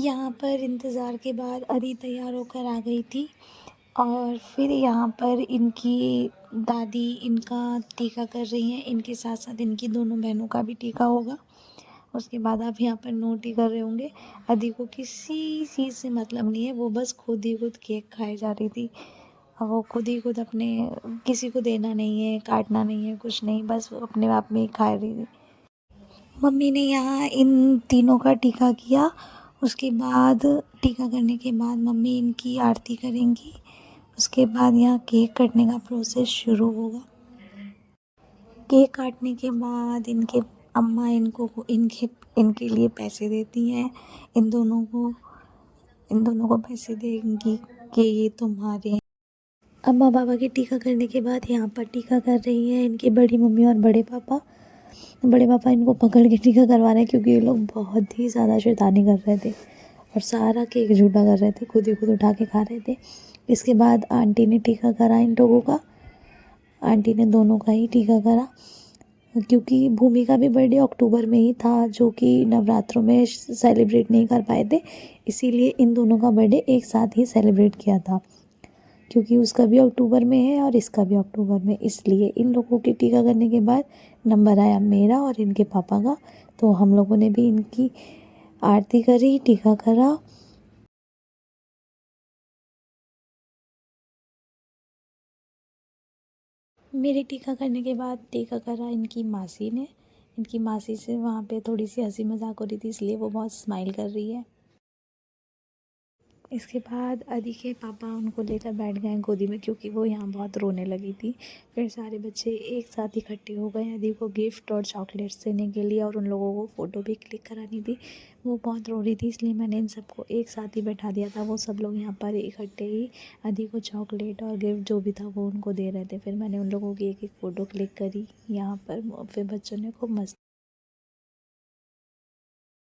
यहाँ पर इंतज़ार के बाद अदी तैयार होकर आ गई थी और फिर यहाँ पर इनकी दादी इनका टीका कर रही हैं। इनके साथ साथ इनकी दोनों बहनों का भी टीका होगा। उसके बाद आप यहाँ पर नोट ही कर रहे होंगे। अदी को किसी चीज़ से मतलब नहीं है, वो बस खुद ही खुद केक खाए जा रही थी और वो खुद ही खुद अपने किसी को देना नहीं है, काटना नहीं है, कुछ नहीं, बस वो अपने आप में ही खा रही थी। मम्मी ने यहाँ इन तीनों का टीका किया। उसके बाद टीका करने के बाद मम्मी इनकी आरती करेंगी। उसके बाद यहाँ केक कटने का प्रोसेस शुरू होगा। केक काटने के बाद इनके अम्मा इनके लिए पैसे देती हैं। इन दोनों को पैसे देंगी कि ये तुम्हारे हैं। अम्मा पापा के टीका करने के बाद यहाँ पर टीका कर रही हैं इनकी बड़ी मम्मी और बड़े पापा इनको पकड़ के टीका करवा रहे हैं क्योंकि ये लोग बहुत ही ज़्यादा शैतानी कर रहे थे और सारा केक झूठा कर रहे थे, खुद ही खुद उठा के खा रहे थे। इसके बाद आंटी ने टीका करा इन लोगों का। आंटी ने दोनों का ही टीका करा क्योंकि भूमि का भी बर्थडे अक्टूबर में ही था, जो कि नवरात्रों में सेलिब्रेट नहीं कर पाए थे, इसीलिए इन दोनों का बर्थडे एक साथ ही सेलिब्रेट किया था। क्योंकि उसका भी अक्टूबर में है और इसका भी अक्टूबर में, इसलिए इन लोगों के टीका करने के बाद नंबर आया मेरा और इनके पापा का। तो हम लोगों ने भी इनकी आरती करी, टीका करा। मेरे टीका करने के बाद टीका करा इनकी मासी ने। इनकी मासी से वहाँ पे थोड़ी सी हंसी मजाक हो रही थी, इसलिए वो बहुत स्माइल कर रही है। इसके बाद अदी के पापा उनको लेकर बैठ गए गोदी में क्योंकि वो यहाँ बहुत रोने लगी थी। फिर सारे बच्चे एक साथ इकट्ठे हो गए अदी को गिफ्ट और चॉकलेट्स देने के लिए और उन लोगों को फ़ोटो भी क्लिक करानी थी। वो बहुत रो रही थी, इसलिए मैंने इन सबको एक साथ ही बैठा दिया था। वो सब लोग यहाँ पर इकट्ठे ही अदी को चॉकलेट और गिफ्ट जो भी था वो उनको दे रहे थे। फिर मैंने उन लोगों की एक फ़ोटो क्लिक करी यहाँ पर। फिर बच्चों ने खूब मस्ती